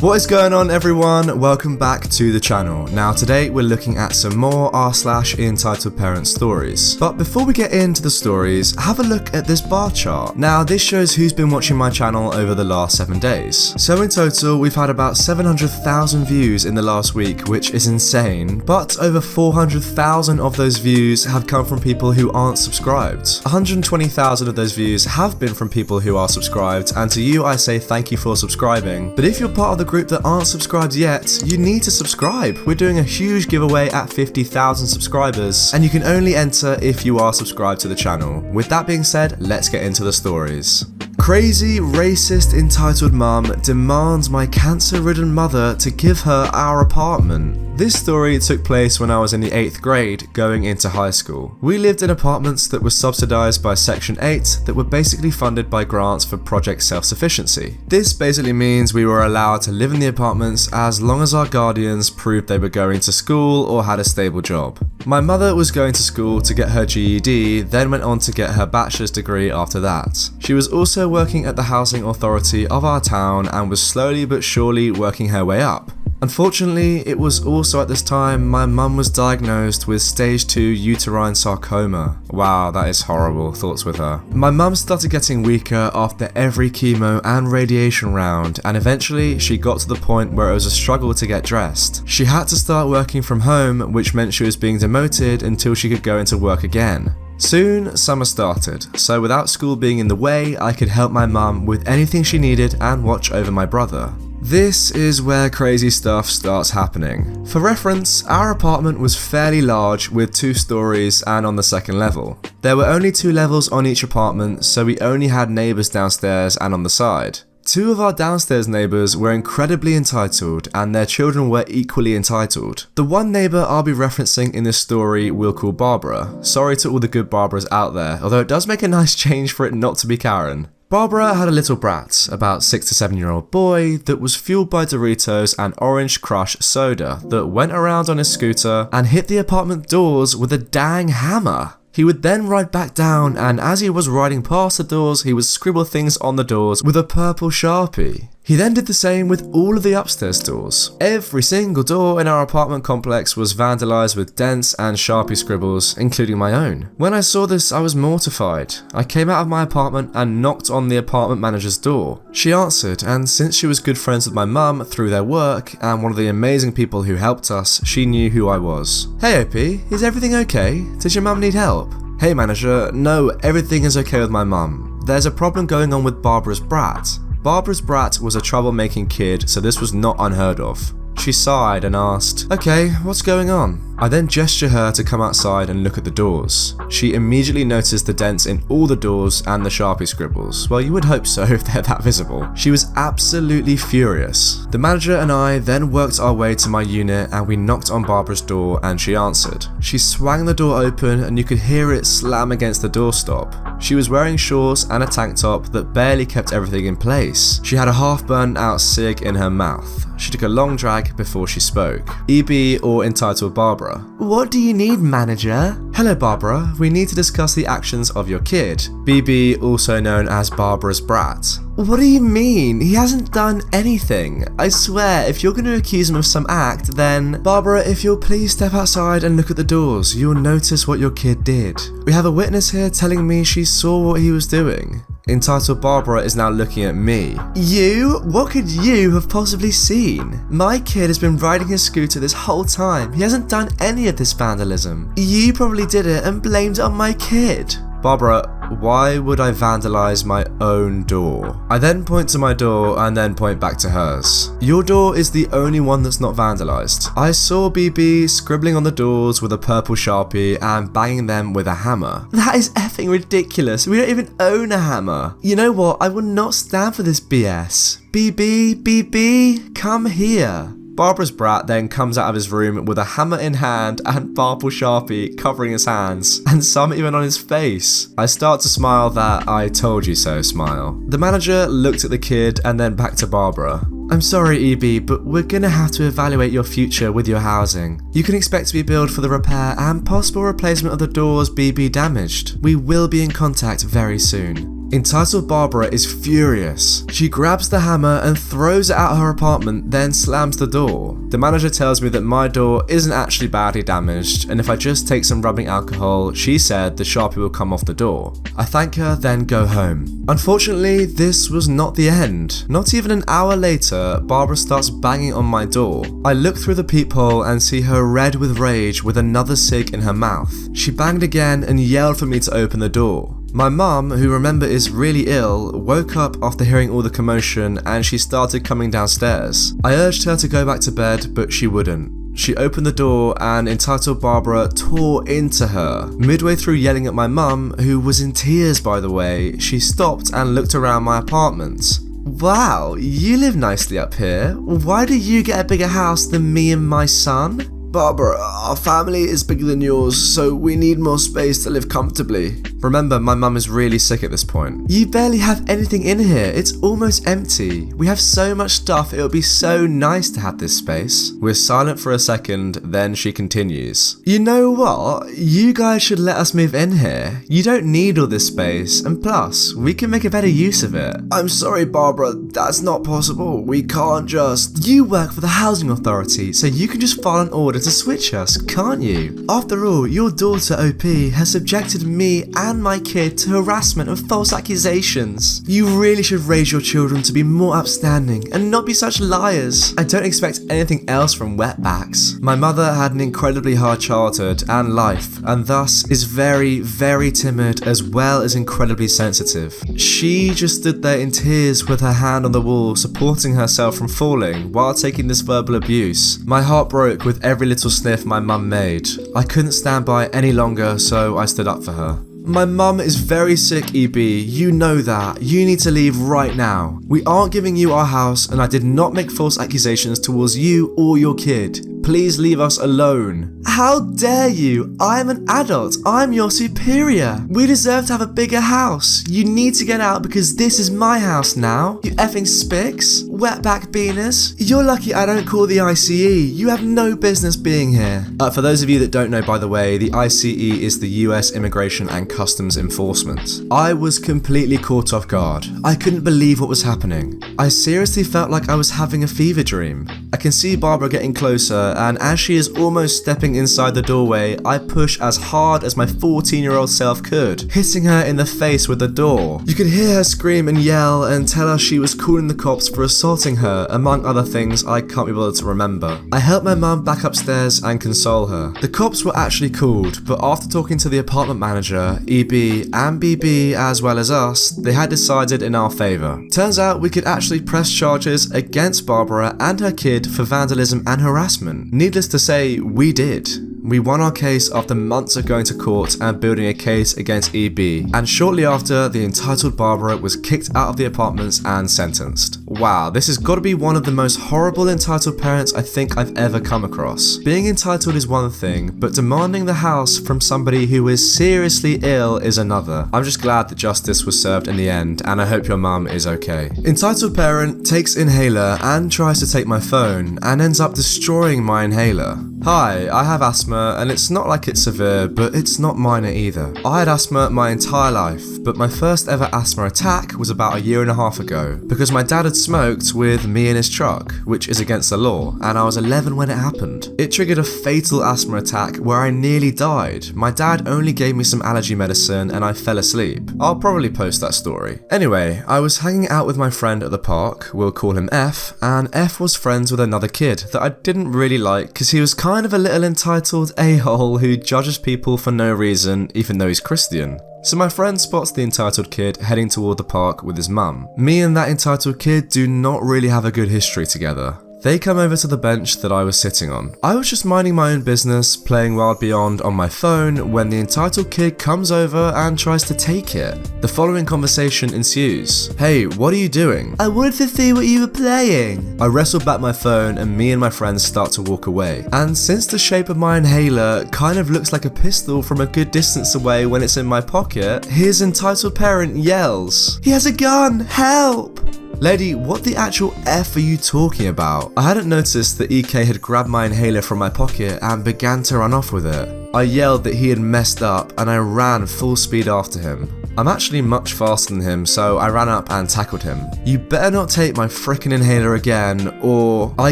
What is going on, everyone? Welcome back to the channel. Now today we're looking at some more r/EntitledParents stories. But before we get into the stories, have a look at this bar chart. Now this shows who's been watching my channel over the last 7 days. So in total we've had about 700,000 views in the last week, which is insane. But over 400,000 of those views have come from people who aren't subscribed. 120,000 of those views have been from people who are subscribed, and to you I say thank you for subscribing. But if you're part of the group that aren't subscribed yet, you need to subscribe. We're doing a huge giveaway at 50,000 subscribers, and you can only enter if you are subscribed to the channel. With that being said, let's get into the stories. Crazy, racist, entitled mum demands my cancer-ridden mother to give her our apartment. This story took place when I was in the 8th grade, going into high school. We lived in apartments that were subsidised by Section 8 that were basically funded by grants for Project Self-Sufficiency. This basically means we were allowed to live in the apartments as long as our guardians proved they were going to school or had a stable job. My mother was going to school to get her GED, then went on to get her bachelor's degree after that. She was also working at the housing authority of our town and was slowly but surely working her way up. Unfortunately, it was also at this time my mum was diagnosed with stage 2 uterine sarcoma. Wow, that is horrible, thoughts with her. My mum started getting weaker after every chemo and radiation round, and eventually she got to the point where it was a struggle to get dressed. She had to start working from home, which meant she was being demoted until she could go into work again. Soon, summer started, so without school being in the way, I could help my mum with anything she needed and watch over my brother. This is where crazy stuff starts happening. For reference, our apartment was fairly large with 2 stories and on the 2nd level. There were only 2 levels on each apartment, so we only had neighbours downstairs and on the side. 2 of our downstairs neighbours were incredibly entitled, and their children were equally entitled. The one neighbour I'll be referencing in this story we'll call Barbara. Sorry to all the good Barbaras out there, although it does make a nice change for it not to be Karen. Barbara had a little brat, about 6 to 7-year-old boy, that was fueled by Doritos and Orange Crush soda that went around on his scooter and hit the apartment doors with a dang hammer. He would then ride back down, and as he was riding past the doors, he would scribble things on the doors with a purple Sharpie. He then did the same with all of the upstairs doors. Every single door in our apartment complex was vandalised with dents and Sharpie scribbles, including my own. When I saw this, I was mortified. I came out of my apartment and knocked on the apartment manager's door. She answered, and since she was good friends with my mum through their work and one of the amazing people who helped us, she knew who I was. "Hey OP, is everything okay? Does your mum need help?" "Hey manager, no, everything is okay with my mum. There's a problem going on with Barbara's brat." Barbara's brat was a troublemaking kid, so this was not unheard of. She sighed and asked, "Okay, what's going on?" I then gestured her to come outside and look at the doors. She immediately noticed the dents in all the doors and the Sharpie scribbles. Well, you would hope so if they're that visible. She was absolutely furious. The manager and I then worked our way to my unit and we knocked on Barbara's door and she answered. She swung the door open and you could hear it slam against the doorstop. She was wearing shorts and a tank top that barely kept everything in place. She had a half burned out cig in her mouth. She took a long drag before she spoke. EB or entitled Barbara. "What do you need, manager?" "Hello Barbara, we need to discuss the actions of your kid." BB, also known as Barbara's brat. "What do you mean? He hasn't done anything. I swear, if you're going to accuse him of some act, then..." "Barbara, if you'll please step outside and look at the doors, you'll notice what your kid did. We have a witness here telling me she saw what he was doing." Entitled Barbara is now looking at me. "You? What could you have possibly seen? My kid has been riding his scooter this whole time. He hasn't done any of this vandalism. You probably did it and blamed it on my kid." "Barbara, why would I vandalize my own door?" I then point to my door and then point back to hers. "Your door is the only one that's not vandalized. I saw BB scribbling on the doors with a purple Sharpie and banging them with a hammer." "That is effing ridiculous. We don't even own a hammer." "You know what? I will not stand for this BS. BB, come here." Barbara's brat then comes out of his room with a hammer in hand and purple Sharpie covering his hands, and some even on his face. I start to smile that "I told you so" smile. The manager looked at the kid and then back to Barbara. "I'm sorry EB, but we're gonna have to evaluate your future with your housing. You can expect to be billed for the repair and possible replacement of the doors BB damaged. We will be in contact very soon." Entitled Barbara is furious. She grabs the hammer and throws it at her apartment, then slams the door. The manager tells me that my door isn't actually badly damaged, and if I just take some rubbing alcohol, she said the Sharpie will come off the door. I thank her, then go home. Unfortunately, this was not the end. Not even an hour later, Barbara starts banging on my door. I look through the peephole and see her red with rage with another cig in her mouth. She banged again and yelled for me to open the door. My mum, who remember is really ill, woke up after hearing all the commotion and she started coming downstairs. I urged her to go back to bed, but she wouldn't. She opened the door and Entitled Barbara tore into her. Midway through yelling at my mum, who was in tears by the way, she stopped and looked around my apartment. Wow, you live nicely up here. Why do you get a bigger house than me and my son? Barbara, our family is bigger than yours, so we need more space to live comfortably. Remember, my mum is really sick at this point. You barely have anything in here. It's almost empty. We have so much stuff, it would be so nice to have this space. We're silent for a second, then she continues. You know what? You guys should let us move in here. You don't need all this space, and plus, we can make a better use of it. I'm sorry, Barbara, that's not possible. We can't just... You work for the housing authority, so you can just file an order to switch us, can't you? After all, your daughter OP has subjected me and my kid to harassment and false accusations. You really should raise your children to be more upstanding and not be such liars. I don't expect anything else from wetbacks. My mother had an incredibly hard childhood and life, and thus is very, very timid as well as incredibly sensitive. She just stood there in tears with her hand on the wall, supporting herself from falling while taking this verbal abuse. My heart broke with every little sniff my mum made. I couldn't stand by any longer, so I stood up for her. My mum is very sick, EB. You know that. You need to leave right now. We aren't giving you our house, and I did not make false accusations towards you or your kid. Please leave us alone. How dare you? I'm an adult. I'm your superior. We deserve to have a bigger house. You need to get out because this is my house now. You effing spics. Wetback beaners. You're lucky I don't call the ICE. You have no business being here. For those of you that don't know, by the way, the ICE is the US Immigration and Customs Enforcement. I was completely caught off guard. I couldn't believe what was happening. I seriously felt like I was having a fever dream. I can see Barbara getting closer, and as she is almost stepping inside the doorway, I push as hard as my 14-year-old self could, hitting her in the face with the door. You could hear her scream and yell and tell her she was calling the cops for assaulting her, among other things I can't be bothered to remember. I helped my mum back upstairs and console her. The cops were actually called, but after talking to the apartment manager, EB and BB as well as us, they had decided in our favour. Turns out we could actually press charges against Barbara and her kid for vandalism and harassment. Needless to say, we did. We won our case after months of going to court and building a case against EB, and shortly after, the entitled Barbara was kicked out of the apartments and sentenced. Wow, this has got to be one of the most horrible entitled parents I think I've ever come across. Being entitled is one thing, but demanding the house from somebody who is seriously ill is another. I'm just glad that justice was served in the end, and I hope your mum is okay. Entitled parent takes inhaler and tries to take my phone, and ends up destroying my inhaler. Hi, I have asthma, and it's not like it's severe, but it's not minor either. I had asthma my entire life, but my first ever asthma attack was about 1.5 years ago, because my dad had smoked with me in his truck, which is against the law, and I was 11 when it happened. It triggered a fatal asthma attack where I nearly died. My dad only gave me some allergy medicine and I fell asleep. I'll probably post that story. Anyway, I was hanging out with my friend at the park, we'll call him F, and F was friends with another kid that I didn't really like because he was kind of a little entitled a-hole who judges people for no reason even though he's Christian. So my friend spots the entitled kid heading toward the park with his mum. Me and that entitled kid do not really have a good history together. They come over to the bench that I was sitting on. I was just minding my own business, playing Wild Beyond on my phone, when the entitled kid comes over and tries to take it. The following conversation ensues. Hey, what are you doing? I wanted to see what you were playing. I wrestle back my phone and me and my friends start to walk away. And since the shape of my inhaler kind of looks like a pistol from a good distance away when it's in my pocket, his entitled parent yells, "He has a gun! Help!" Lady, what the actual F are you talking about? I hadn't noticed that EK had grabbed my inhaler from my pocket and began to run off with it. I yelled that he had messed up and I ran full speed after him. I'm actually much faster than him, so I ran up and tackled him. You better not take my frickin' inhaler again, or I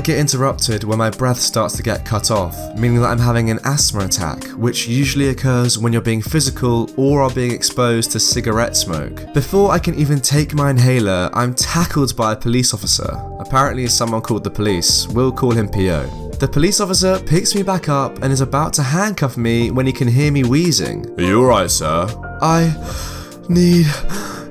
get interrupted when my breath starts to get cut off, meaning that I'm having an asthma attack, which usually occurs when you're being physical or are being exposed to cigarette smoke. Before I can even take my inhaler, I'm tackled by a police officer. Apparently someone called the police. We'll call him PO. The police officer picks me back up and is about to handcuff me when he can hear me wheezing. Are you alright, sir? I need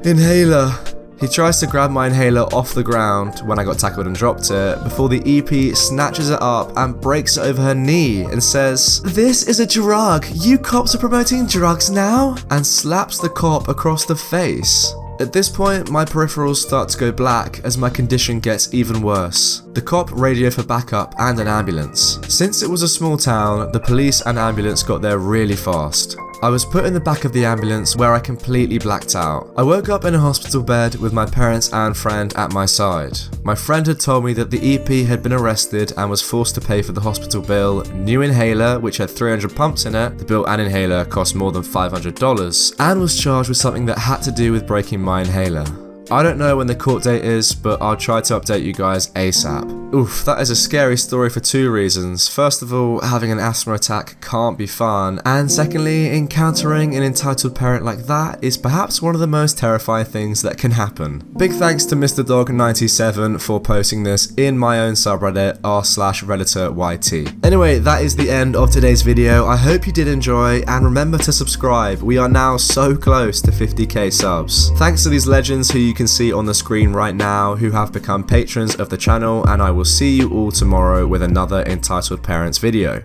inhaler. He tries to grab my inhaler off the ground when I got tackled and dropped it, before the EP snatches it up and breaks it over her knee and says, "This is a drug. You cops are promoting drugs now?" and slaps the cop across the face. At this point, my peripherals start to go black as my condition gets even worse. The cop radioed for backup and an ambulance. Since it was a small town, the police and ambulance got there really fast. I was put in the back of the ambulance where I completely blacked out. I woke up in a hospital bed with my parents and friend at my side. My friend had told me that the EP had been arrested and was forced to pay for the hospital bill, new inhaler which had 300 pumps in it, the bill and inhaler cost more than $500, and was charged with something that had to do with breaking my inhaler. I don't know when the court date is, but I'll try to update you guys ASAP. Oof, that is a scary story for two reasons. First of all, having an asthma attack can't be fun, and secondly, encountering an entitled parent like that is perhaps one of the most terrifying things that can happen. Big thanks to Mr. Dog97 for posting this in my own subreddit r/RedditorYT. Anyway, that is the end of today's video. I hope you did enjoy, and remember to subscribe. We are now so close to 50k subs. Thanks to these legends who you can see on the screen right now who have become patrons of the channel, and I will see you all tomorrow with another Entitled Parents video.